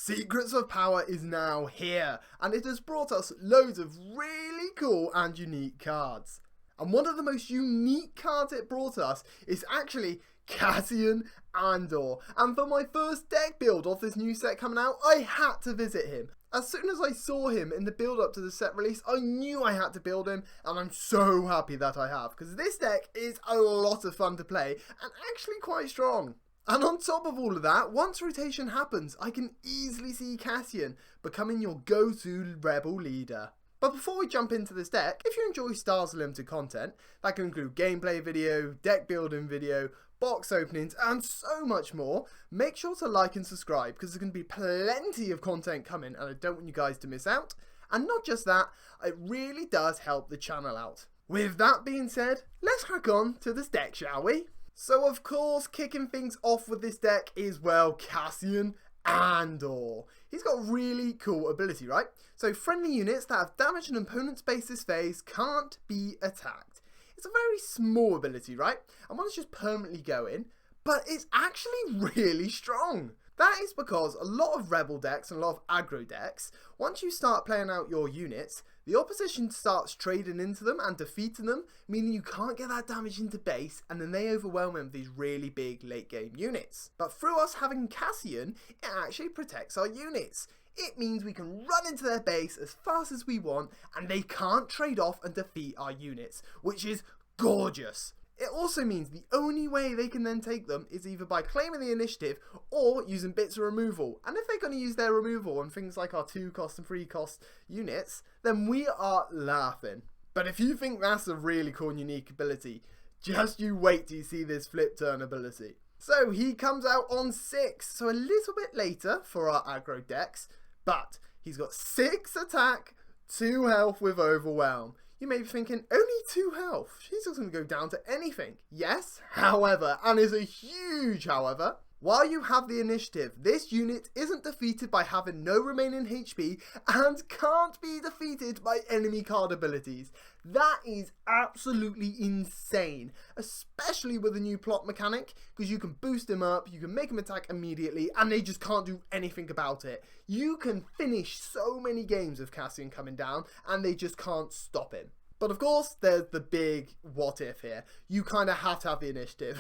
Secrets of Power is now here, and it has brought us loads of really cool and unique cards. And one of the most unique cards it brought us is actually Cassian Andor. And for my first deck build of this new set coming out, I had to visit him. As soon as I saw him in the build up to the set release, I knew I had to build him, and I'm so happy that I have, because this deck is a lot of fun to play and actually quite strong. And on top of all of that, once rotation happens, I can easily see Cassian becoming your go-to rebel leader. But before we jump into this deck, if you enjoy StarWarsUnlimited content, that can include gameplay video, deck building video, box openings, and so much more, make sure to like and subscribe, because there's going to be plenty of content coming, and I don't want you guys to miss out. And not just that, it really does help the channel out. With that being said, let's crack on to this deck, shall we? So of course, kicking things off with this deck is, well, Cassian Andor. He's got a really cool ability, right? So friendly units that have damaged an opponent's base this phase can't be attacked. It's a very small ability, right? And one is just permanently going, but it's actually really strong. That is because a lot of rebel decks and a lot of aggro decks, once you start playing out your units, the opposition starts trading into them and defeating them, meaning you can't get that damage into base, and then they overwhelm them with these really big late game units. But through us having Cassian, it actually protects our units. It means we can run into their base as fast as we want, and they can't trade off and defeat our units, which is gorgeous. It also means the only way they can then take them is either by claiming the initiative or using bits of removal. And if they're going to use their removal on things like our 2 cost and 3 cost units, then we are laughing. But if you think that's a really cool and unique ability, just you wait till you see this flip turn ability. So he comes out on 6, so a little bit later for our aggro decks, but he's got 6 attack, 2 health with overwhelm. You may be thinking, only 2 health, she's not going to go down to anything. Yes, however, and is a huge however, while you have the initiative, this unit isn't defeated by having no remaining HP and can't be defeated by enemy card abilities. That is absolutely insane, especially with the new plot mechanic, because you can boost him up, you can make him attack immediately, and they just can't do anything about it. You can finish so many games of Cassian coming down, and they just can't stop him. But of course, there's the big what if here. You kind of have to have the initiative.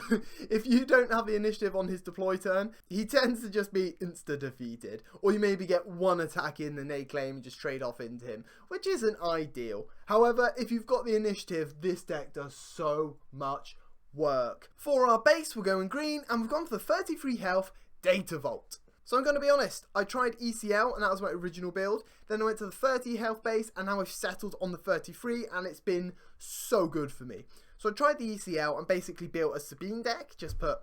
If you don't have the initiative on his deploy turn, he tends to just be insta-defeated. Or you maybe get 1 attack in and they claim and just trade off into him, which isn't ideal. However, if you've got the initiative, this deck does so much work. For our base, we're going green, and we've gone for the 33 health Data Vault. So I'm going to be honest, I tried ECL and that was my original build, then I went to the 30 health base and now I've settled on the 33 and it's been so good for me. So I tried the ECL and basically built a Sabine deck, just put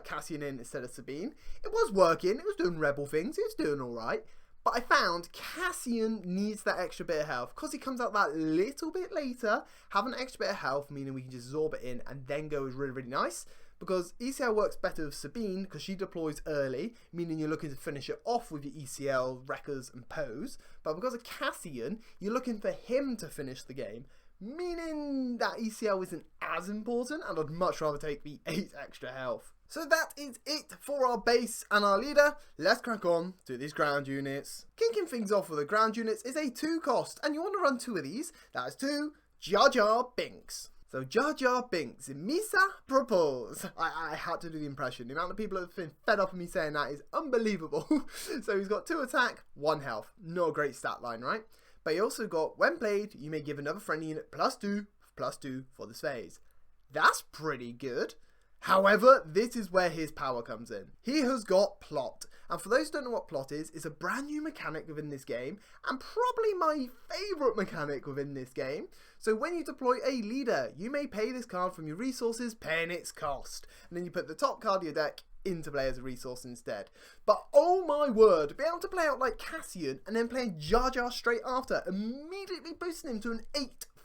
Cassian in instead of Sabine. It was working, it was doing rebel things, it was doing alright, but I found Cassian needs that extra bit of health because he comes out that little bit later, have an extra bit of health, meaning we can just absorb it in and then go is really, really nice. Because ECL works better with Sabine because she deploys early, meaning you're looking to finish it off with your ECL, Wreckers and Pose. But because of Cassian, you're looking for him to finish the game, meaning that ECL isn't as important and I'd much rather take the 8 extra health. So that is it for our base and our leader. Let's crack on to these ground units. Kicking things off with the ground units is a 2 cost, and you want to run 2 of these. That is 2 Jar Jar Binks. So Jar Jar Binks, Misa propose. I had to do the impression. The amount of people that have been fed up of me saying that is unbelievable. So he's got 2 attack, 1 health. Not a great stat line, right? But he also got, when played, you may give another friendly unit +2 for this phase. That's pretty good. However, this is where his power comes in. He has got plot. And for those who don't know what plot is, it's a brand new mechanic within this game, and probably my favourite mechanic within this game. So when you deploy a leader, you may pay this card from your resources, paying its cost. And then you put the top card of your deck into play as a resource instead. But oh my word, be able to play out like Cassian and then playing Jar Jar straight after, immediately boosting him to an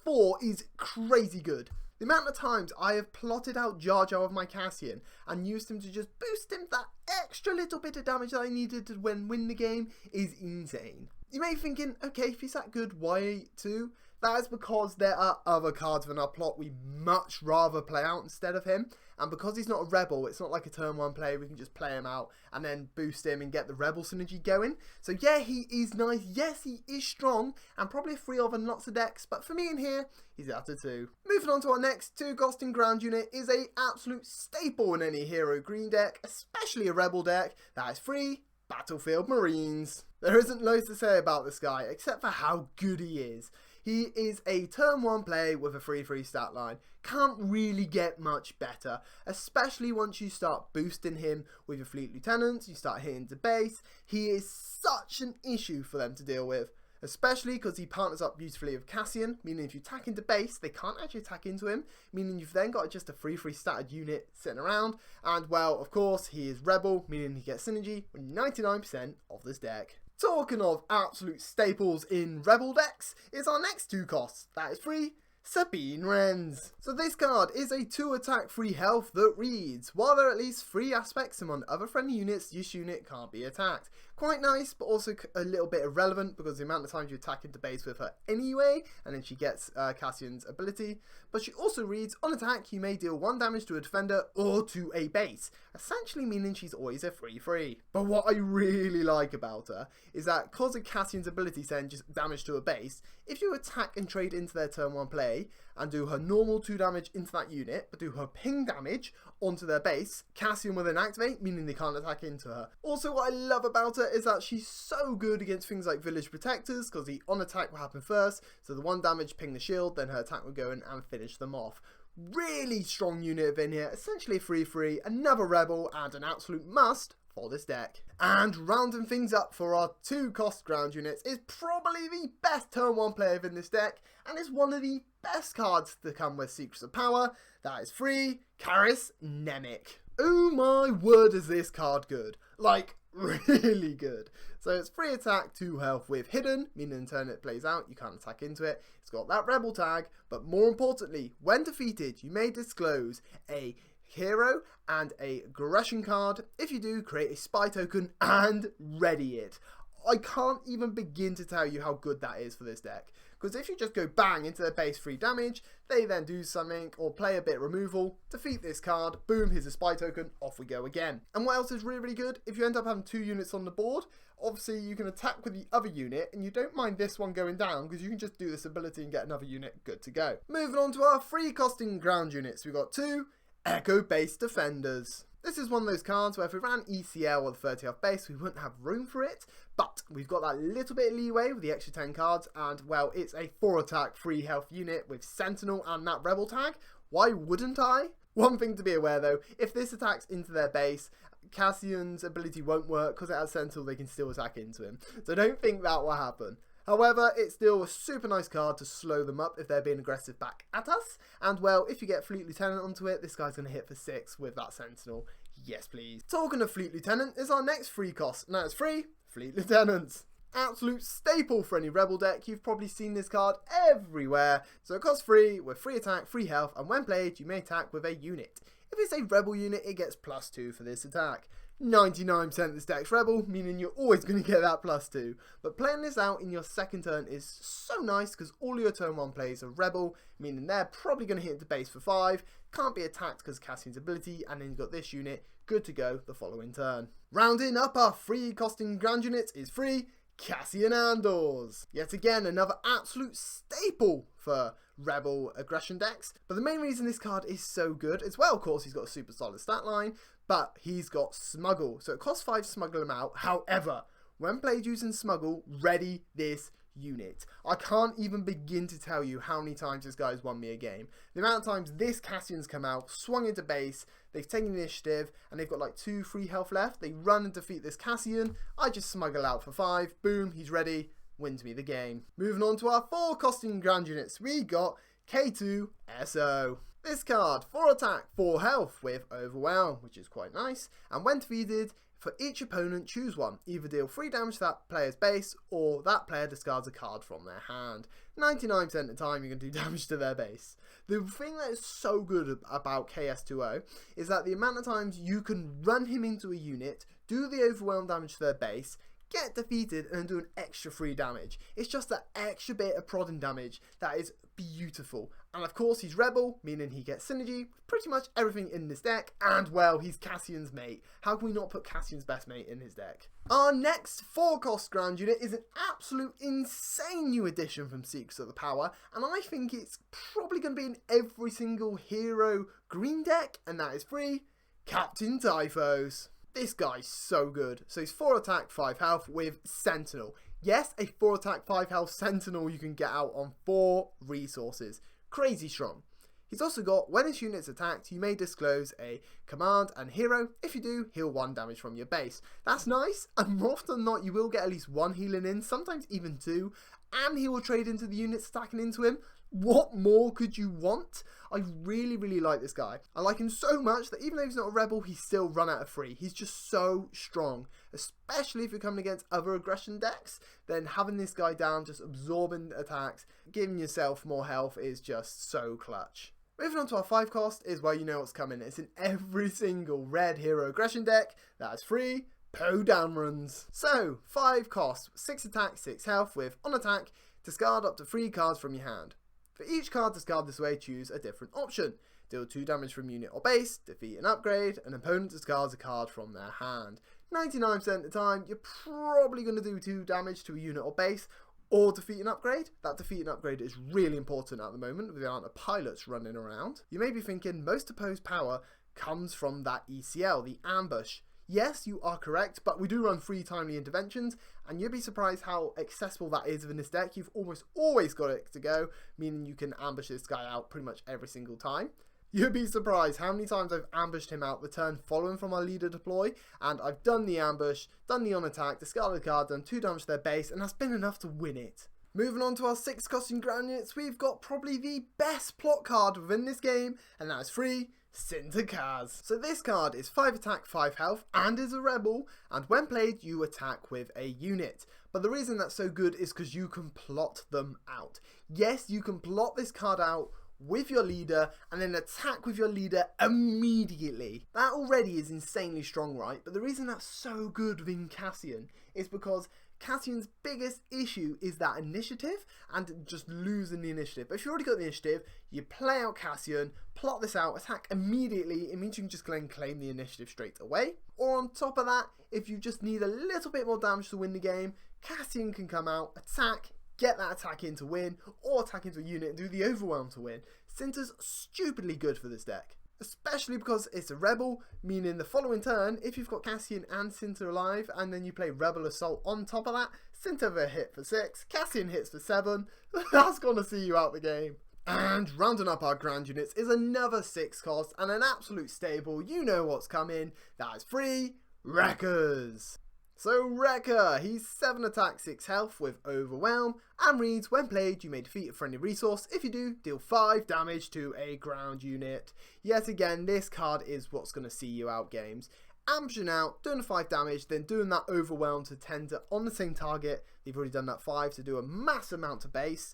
8-4 is crazy good. The amount of times I have plotted out Jar Jar with my Cassian and used him to just boost him that extra little bit of damage that I needed to win the game is insane. You may be thinking, okay, if he's that good, why 2? That is because there are other cards in our plot we much rather play out instead of him. And because he's not a rebel, it's not like a turn 1 play, we can just play him out and then boost him and get the rebel synergy going. So yeah, he is nice, yes he is strong, and probably a 3 of in lots of decks, but for me in here, he's at a 2. Moving on to our next 2 costing ground unit is a absolute staple in any hero green deck, especially a rebel deck. That is free Battlefield Marines. There isn't loads to say about this guy, except for how good he is. He is a turn 1 play with a 3/3 stat line. Can't really get much better, especially once you start boosting him with your fleet lieutenants, you start hitting to base. He is such an issue for them to deal with, especially because he partners up beautifully with Cassian, meaning if you attack into base, they can't actually attack into him, meaning you've then got just a 3/3 statted unit sitting around. And well, of course, he is rebel, meaning he gets synergy with 99% of this deck. Talking of absolute staples in rebel decks is our next 2 costs. That is free Sabine Wrens. So this card is a 2 attack 3 health that reads, while there are at least 3 aspects among other friendly units, this unit can't be attacked. Quite nice, but also a little bit irrelevant because the amount of times you attack into base with her anyway, and then she gets Cassian's ability. But she also reads, on attack you may deal 1 damage to a defender or to a base, essentially meaning she's always a 3/3. But what I really like about her is that because of Cassian's ability saying just damage to a base, if you attack and trade into their turn 1 play and do her normal 2 damage into that unit, but do her ping damage onto their base, Cassian will then activate, meaning they can't attack into her. Also, what I love about her is that she's so good against things like village protectors, because the on attack will happen first, so the 1 damage ping the shield, then her attack will go in and finish them off. Really strong unit in here, essentially a 3/3, another rebel, and an absolute must for this deck. And rounding things up for our 2 cost ground units is probably the best turn 1 player in this deck, and is one of the best cards to come with Secrets of Power. That is free Karis Nemik. Oh my word, is this card good. Like, really good. So it's 3 attack, 2 health with hidden, meaning until it plays out, you can't attack into it. It's got that rebel tag, but more importantly, when defeated, you may disclose a hero and a aggression card. If you do, create a spy token and ready it. I can't even begin to tell you how good that is for this deck. Because if you just go bang into their base 3 damage, they then do something or play a bit of removal, defeat this card, boom, here's a spy token, off we go again. And what else is really, really good? If you end up having 2 units on the board, obviously you can attack with the other unit and you don't mind this one going down because you can just do this ability and get another unit good to go. Moving on to our 3 costing ground units, we've got 2 Echo-based defenders. This is one of those cards where if we ran ECL or the 30 health base, we wouldn't have room for it, but we've got that little bit of leeway with the extra 10 cards, and well, it's a 4 attack 3 health unit with Sentinel and that rebel tag. Why wouldn't I? One thing to be aware though, if this attacks into their base, Cassian's ability won't work because it has Sentinel, they can still attack into him. So don't think that will happen. However, it's still a super nice card to slow them up if they're being aggressive back at us. And well, if you get Fleet Lieutenant onto it, this guy's going to hit for 6 with that Sentinel. Yes, please. Talking of Fleet Lieutenant is our next free cost. Now it's free Fleet Lieutenants. Absolute staple for any rebel deck. You've probably seen this card everywhere. So it costs 3 with 3 attack, 3 health, and when played, you may attack with a unit. If it's a rebel unit, it gets +2 for this attack. 99% of this deck's rebel, meaning you're always going to get that +2. But playing this out in your second turn is so nice because all your turn 1 plays are rebel, meaning they're probably going to hit the base for 5, can't be attacked because of Cassian's ability, and then you've got this unit good to go the following turn. Rounding up our 3 costing ground units is free Cassian Andors. Yet again, another absolute staple for rebel aggression decks. But the main reason this card is so good is, well, of course, he's got a super solid stat line, but he's got smuggle. So it costs 5 to smuggle him out. However, when played using smuggle, ready this unit. I can't even begin to tell you how many times this guy's won me a game. The amount of times this Cassian's come out, swung into base, they've taken initiative, and they've got like 2 free health left. They run and defeat this Cassian. I just smuggle out for 5. Boom, he's ready. Wins me the game. Moving on to our 4 costing ground units, we got K2SO. This card, 4 attack, 4 health with Overwhelm, which is quite nice. And when defeated, for each opponent, choose one. Either deal 3 damage to that player's base, or that player discards a card from their hand. 99% of the time, you're going to do damage to their base. The thing that is so good about KS2O is that the amount of times you can run him into a unit, do the overwhelm damage to their base, get defeated and do an extra free damage. It's just that extra bit of prodding damage that is beautiful. And of course he's Rebel, meaning he gets synergy with pretty much everything in this deck, and well, he's Cassian's mate. How can we not put Cassian's best mate in his deck? Our next 4-cost ground unit is an absolute insane new addition from Secrets of the Power, and I think it's probably going to be in every single hero green deck, and that is free, Captain Typhos. This guy's so good. So he's 4 attack, 5 health with Sentinel. Yes, a 4 attack, 5 health Sentinel you can get out on 4 resources. Crazy strong. He's also got, when his unit's attacked, you may disclose a command and hero. If you do, heal 1 damage from your base. That's nice, and more often than not, you will get at least 1 healing in, sometimes even 2, and he will trade into the units stacking into him. What more could you want? I really, really like this guy. I like him so much that even though he's not a rebel, he's still run out of free. He's just so strong, especially if you're coming against other aggression decks. Then having this guy down, just absorbing attacks, giving yourself more health is just so clutch. Moving on to our 5 cost is where you know what's coming. It's in every single red hero aggression deck. That's free Poe down runs. So 5 cost, 6 attack, 6 health with on attack, discard up to 3 cards from your hand. For each card discarded this way, choose a different option. Deal 2 damage from unit or base, defeat an upgrade, an opponent discards a card from their hand. 99% of the time, you're probably going to do 2 damage to a unit or base, or defeat an upgrade. That defeat an upgrade is really important at the moment with the amount of pilots running around. You may be thinking most opposed power comes from that ECL, the ambush. Yes, you are correct, but we do run 3 timely interventions, and you'll be surprised how accessible that is within this deck. You've almost always got it to go, meaning you can ambush this guy out pretty much every single time. You'll be surprised how many times I've ambushed him out the turn following from our leader deploy, and I've done the ambush, done the on attack, discarded a card, done 2 damage to their base, and that's been enough to win it. Moving on to our 6 costing ground units, we've got probably the best plot card within this game, and that is free Kaz. So this card is 5 attack, 5 health, and is a rebel, and when played you attack with a unit. But the reason that's so good is because you can plot them out. Yes, you can plot this card out with your leader and then attack with your leader immediately. That already is insanely strong, right? But the reason that's so good within Cassian is because Cassian's biggest issue is that initiative and just losing the initiative. But if you've already got the initiative, you play out Cassian, plot this out, attack immediately. It means you can just claim the initiative straight away. Or on top of that, if you just need a little bit more damage to win the game, Cassian can come out, attack, get that attack in to win, or attack into a unit and do the overwhelm to win. Cinter's stupidly good for this deck. Especially because it's a rebel, meaning the following turn, if you've got Cassian and Cinter alive, and then you play Rebel Assault on top of that, Cinter will hit for 6, Cassian hits for 7, that's gonna see you out the game. And rounding up our ground units is another 6 cost, and an absolute staple, you know what's coming, that is free Wreckers. So Wrecker, he's 7 attack, 6 health with Overwhelm, and reads, when played you may defeat a friendly resource. If you do, deal 5 damage to a ground unit. Yet again, this card is what's going to see you out games. Ambushing out, doing the 5 damage, then doing that Overwhelm to tender on the same target. They've already done that 5 to do a mass amount to base.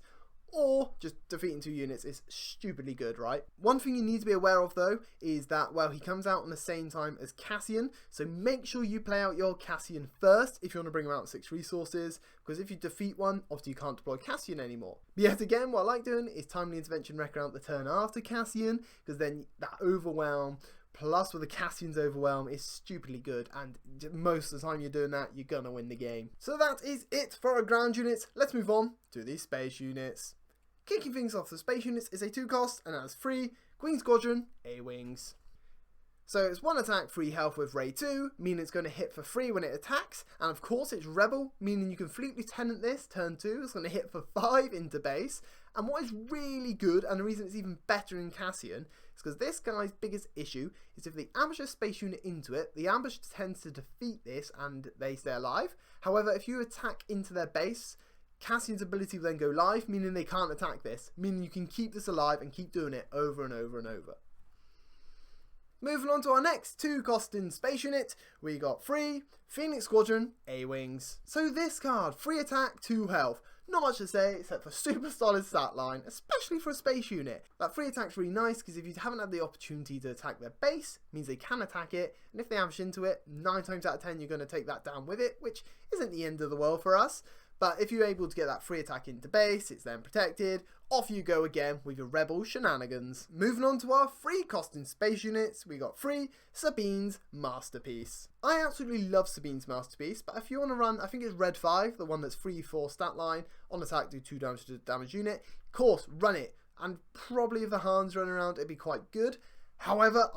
Or just defeating 2 units is stupidly good, right? One thing you need to be aware of though is that, well, he comes out on the same time as Cassian, so make sure you play out your Cassian first if you want to bring him out 6 resources, because if you defeat one, obviously you can't deploy Cassian anymore. But yet again, what I like doing is timely intervention wrecker out the turn after Cassian, because then that Overwhelm plus with the Cassian's Overwhelm is stupidly good, and most of the time you're doing that, you're gonna win the game. So that is it for our ground units. Let's move on to these space units. Kicking things off, the space units is a 2 cost, and that's free Queen Squadron A-Wings. So it's 1 attack, 3 health with Ray 2, meaning it's going to hit for free when it attacks, and of course it's Rebel, meaning you can Fleet Lieutenant this, turn 2, it's going to hit for 5 into base, and what is really good, and the reason it's even better in Cassian, is because this guy's biggest issue is if they ambush a space unit into it, the ambush tends to defeat this and they stay alive. However, if you attack into their base, Cassian's ability will then go live, meaning they can't attack this, meaning you can keep this alive and keep doing it over and over and over. Moving on to our next 2-costing space unit, we got 3 Phoenix Squadron A-Wings. So this card, 3 attack, 2 health. Not much to say except for super solid stat line, especially for a space unit. That 3 attack's really nice because if you haven't had the opportunity to attack their base, it means they can attack it, and if they ambush into it, 9 times out of 10 you're going to take that down with it, which isn't the end of the world for us. But if you're able to get that 3 attack into base, it's then protected. Off you go again with your rebel shenanigans. Moving on to our 3-costing space units, we got 3 Sabine's Masterpiece. I absolutely love Sabine's Masterpiece, but if you want to run, I think it's Red 5, the one that's 3-4 stat line, on attack do 2 damage to the damage unit. Of course, run it, and probably if the Hans run around, it'd be quite good. However,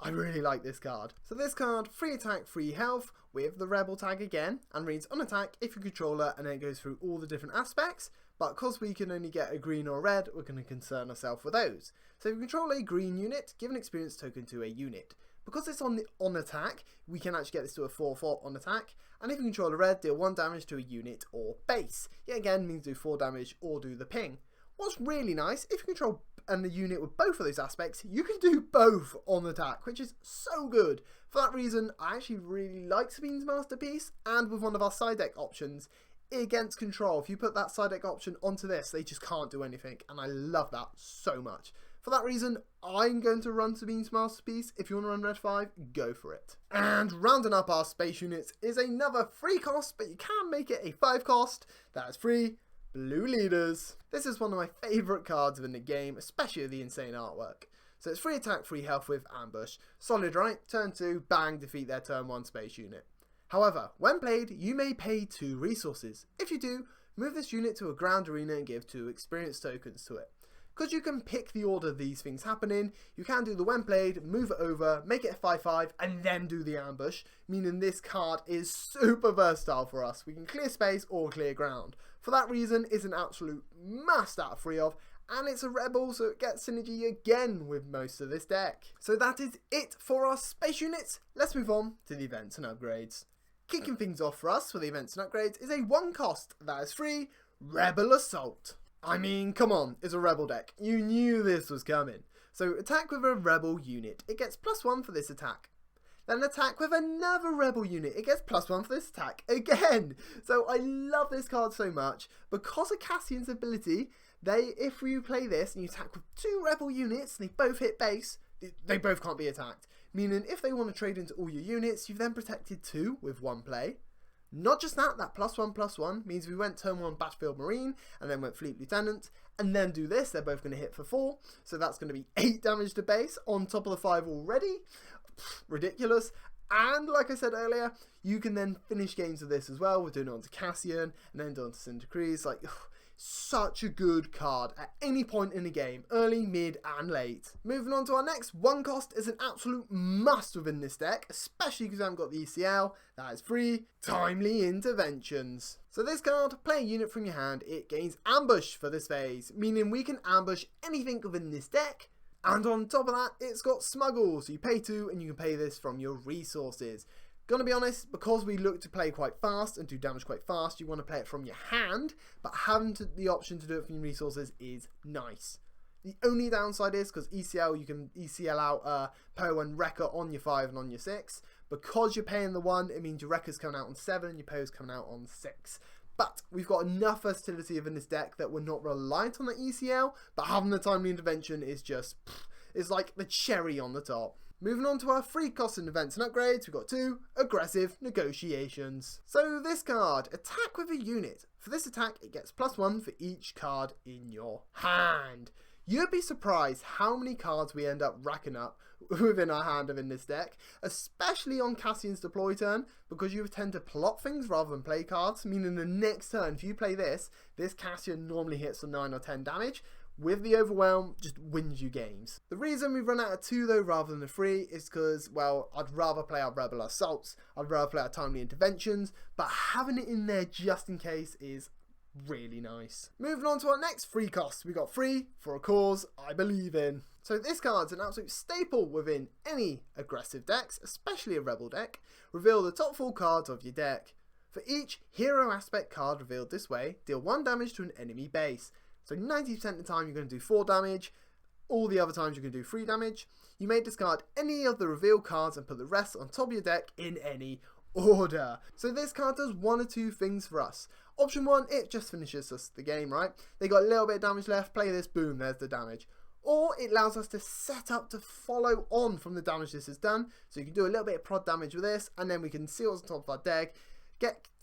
I really like this card. So this card, 3 attack, 3 health, with the Rebel tag again, and reads on attack if you control her, and then it goes through all the different aspects. But because we can only get a green or a red, we're going to concern ourselves with those. So if you control a green unit, give an experience token to a unit. Because it's on attack, we can actually get this to a 4/4 on attack. And if you control a red, deal 1 damage to a unit or base. Yet again, means do 4 damage or do the ping. What's really nice, if you control the unit with both of those aspects, you can do both on attack, which is so good. For that reason, I actually really like Sabine's Masterpiece, and with one of our side deck options, against control, if you put that side deck option onto this, they just can't do anything, and I love that so much. For that reason, I'm going to run Sabine's Masterpiece. If you want to run Red 5, go for it. And rounding up our space units is another 3 cost, but you can make it a 5 cost. That's 3 Blue Leaders. This is one of my favourite cards within the game, especially the insane artwork. So it's 3 attack, 3 health with ambush. Solid, right? Turn 2, bang, defeat their turn 1 space unit. However, when played, you may pay 2 resources. If you do, move this unit to a ground arena and give 2 experience tokens to it. Because you can pick the order these things happen in, you can do the when played, move it over, make it a 5/5, and then do the ambush, meaning this card is super versatile for us. We can clear space or clear ground. For that reason, it's an absolute must out of 3 of, and it's a rebel, so it gets synergy again with most of this deck. So that is it for our space units. Let's move on to the events and upgrades. Kicking things off for us for the events and upgrades is a 1 cost, that is 3 Rebel Assault. I mean, come on, it's a rebel deck. You knew this was coming. So attack with a rebel unit. It gets +1 for this attack. Then attack with another rebel unit. It gets +1 for this attack again. So I love this card so much. Because of Cassian's ability, if you play this and you attack with 2 rebel units and they both hit base, they both can't be attacked. Meaning if they want to trade into all your units, you've then protected 2 with 1 play. Not just that, that +1/+1 means we went turn 1 Battlefield Marine and then went Fleet Lieutenant and then do this. They're both going to hit for 4. So that's going to be 8 damage to base on top of the 5 already. Ridiculous. And like I said earlier, you can then finish games with this as well. We're doing it onto Cassian and then doing it to Synchronous. Like, such a good card at any point in the game, early, mid and late. Moving on to our next 1 cost is an absolute must within this deck, especially because I haven't got the ECL. That is 3 Timely Interventions. So this card, play a unit from your hand, it gains ambush for this phase, meaning we can ambush anything within this deck. And on top of that, it's got smuggle, so you pay 2 and you can pay this from your resources. Gonna be honest, because we look to play quite fast and do damage quite fast, you want to play it from your hand, but having the option to do it from your resources is nice. The only downside is, because ECL, you can ECL out Poe and Wrecker on your 5 and on your 6. Because you're paying the 1, it means your Wrecker's coming out on 7 and your Poe's coming out on 6. But we've got enough versatility within this deck that we're not reliant on the ECL, but having the Timely Intervention is just, it's like the cherry on the top. Moving on to our 3 costs and events and upgrades, we've got 2 Aggressive Negotiations. So this card, attack with a unit. For this attack, it gets +1 for each card in your hand. You'd be surprised how many cards we end up racking up within our hand within this deck, especially on Cassian's deploy turn, because you tend to plot things rather than play cards, meaning the next turn, if you play this Cassian normally hits on 9 or 10 damage, with the Overwhelm, just wins you games. The reason we run out of 2 though rather than the 3 is because, well, I'd rather play our Rebel Assaults, I'd rather play our Timely Interventions, but having it in there just in case is really nice. Moving on to our next 3 costs, we got 3 for a cause I believe in. So this card's an absolute staple within any aggressive decks, especially a Rebel deck. Reveal the top 4 cards of your deck. For each hero aspect card revealed this way, deal 1 damage to an enemy base. So 90% of the time you're going to do 4 damage, all the other times you can do free damage. You may discard any of the revealed cards and put the rest on top of your deck in any order. So this card does one or two things for us. Option 1, it just finishes us the game, right? They got a little bit of damage left, play this, boom, there's the damage. Or it allows us to set up to follow on from the damage this has done. So you can do a little bit of prod damage with this, and then we can see what's on top of our deck.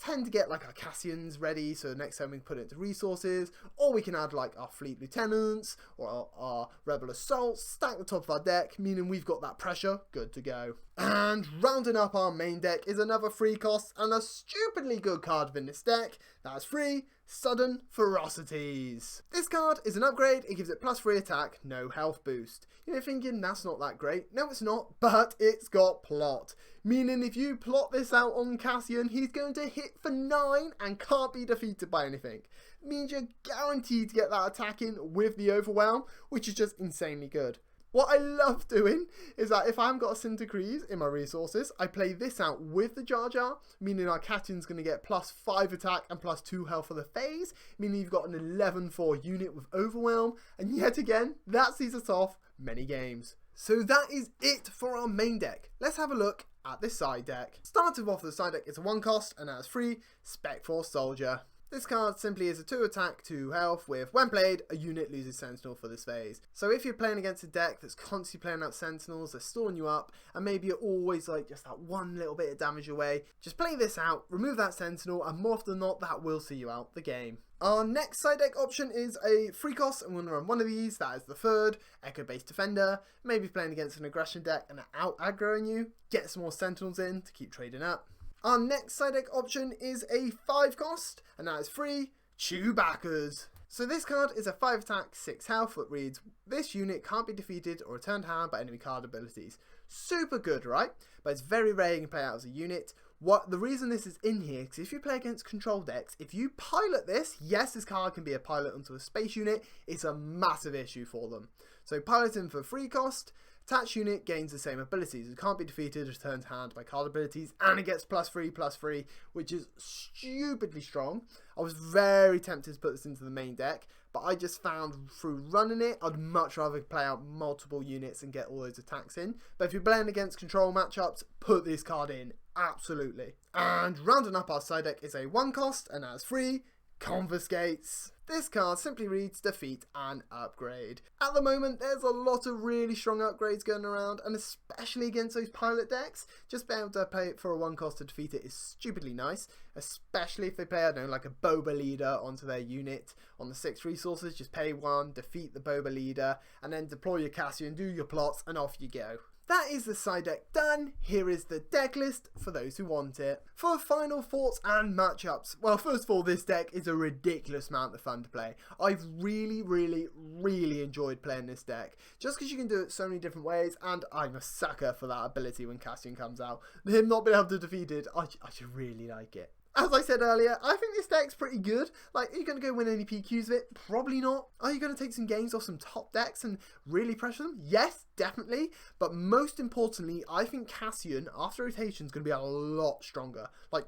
Tend to get like our Cassians ready, so next time we can put it into resources, or we can add like our fleet lieutenants or our rebel assaults, stack the top of our deck, meaning we've got that pressure good to go. And rounding up our main deck is another free cost and a stupidly good card within this deck. That's free, Sudden Ferocities. This card is an upgrade, it gives it +3 attack, no health boost. You're thinking that's not that great. No, it's not, but it's got plot. Meaning if you plot this out on Cassian, he's going to hit for 9 and can't be defeated by anything. It means you're guaranteed to get that attack in with the overwhelm, which is just insanely good. What I love doing is that if I haven't got a Synthocrease in my resources, I play this out with the Jar Jar, meaning our Cassian's going to get +5 attack and +2 health for the phase, meaning you've got an 11-4 unit with overwhelm, and yet again, that sees us off many games. So that is it for our main deck. Let's have a look at this side deck. Starting off the side deck, it's a 1 cost and that's free, Spec Force Soldier. This card simply is a 2 attack, 2 health with, when played, a unit loses Sentinel for this phase. So if you're playing against a deck that's constantly playing out Sentinels, they're storing you up, and maybe you're always like just that one little bit of damage away, just play this out, remove that Sentinel, and more often than not, that will see you out the game. Our next side deck option is a free cost, and we're going to run one of these, that is the 3rd, Echo Based Defender. Maybe playing against an aggression deck and out aggroing you, get some more Sentinels in to keep trading up. Our next side deck option is a 5 cost, and that is free, Chewbacca's. So this card is a 5 attack, 6 health that reads, this unit can't be defeated or returned to hand by enemy card abilities. Super good, right? But it's very rare you can play out as a unit. The reason this is in here is if you play against control decks, if you pilot this, yes, this card can be a pilot onto a space unit, it's a massive issue for them. So piloting for free cost, attached unit gains the same abilities. It can't be defeated, returned to hand by card abilities, and it gets +3/+3, which is stupidly strong. I was very tempted to put this into the main deck, but I just found through running it, I'd much rather play out multiple units and get all those attacks in. But if you're playing against control matchups, put this card in, absolutely. And rounding up our side deck is a 1 cost, and that's free, Confiscates. This card simply reads defeat and upgrade. At the moment, there's a lot of really strong upgrades going around, and especially against those pilot decks, just being able to pay it for a 1 cost to defeat it is stupidly nice, especially if they play, I don't know, like a Boba leader onto their unit on the 6 resources. Just pay 1, defeat the Boba leader, and then deploy your Cassian, do your plots, and off you go. That is the side deck done. Here is the deck list for those who want it. For final thoughts and matchups, well, first of all, this deck is a ridiculous amount of fun to play. I've really enjoyed playing this deck, just because you can do it so many different ways, and I'm a sucker for that ability when Cassian comes out. Him not being able to defeat it, I just really like it. As I said earlier, I think this deck's pretty good. Like, are you going to go win any PQs with it? Probably not. Are you going to take some games off some top decks and really pressure them? Yes, definitely. But most importantly, I think Cassian, after rotation, is going to be a lot stronger. Like,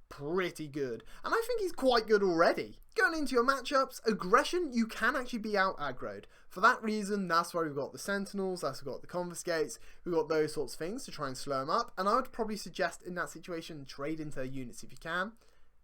pretty good. And I think he's quite good already. Going into your matchups, aggression, you can actually be out aggroed. For that reason, that's why we've got the Sentinels, that's why we've got the Confiscates, we've got those sorts of things to try and slow them up. And I would probably suggest in that situation, trade into their units if you can.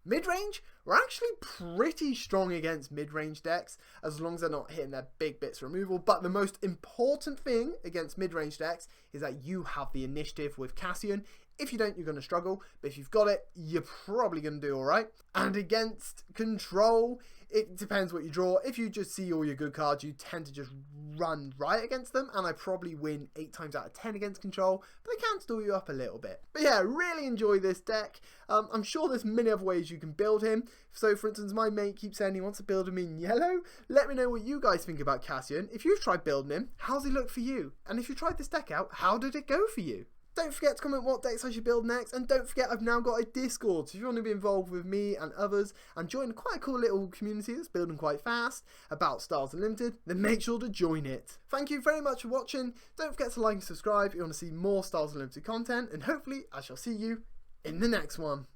Mid-range, we're actually pretty strong against mid-range decks, as long as they're not hitting their big bits removal. But the most important thing against mid-range decks is that you have the initiative with Cassian. If you don't, you're going to struggle, but if you've got it, you're probably going to do alright. And against control, it depends what you draw. If you just see all your good cards, you tend to just run right against them, and I probably win 8 times out of 10 against control, but they can stall you up a little bit. But yeah, really enjoy this deck. I'm sure there's many other ways you can build him. So for instance, my mate keeps saying he wants to build him in yellow. Let me know what you guys think about Cassian. If you've tried building him, how's he look for you? And if you tried this deck out, how did it go for you? Don't forget to comment what decks I should build next, and don't forget I've now got a Discord, so if you want to be involved with me and others and join quite a cool little community that's building quite fast about StarWarsUnlimited, then make sure to join it. Thank you very much for watching. Don't forget to like and subscribe if you want to see more StarWarsUnlimited content, and hopefully I shall see you in the next one.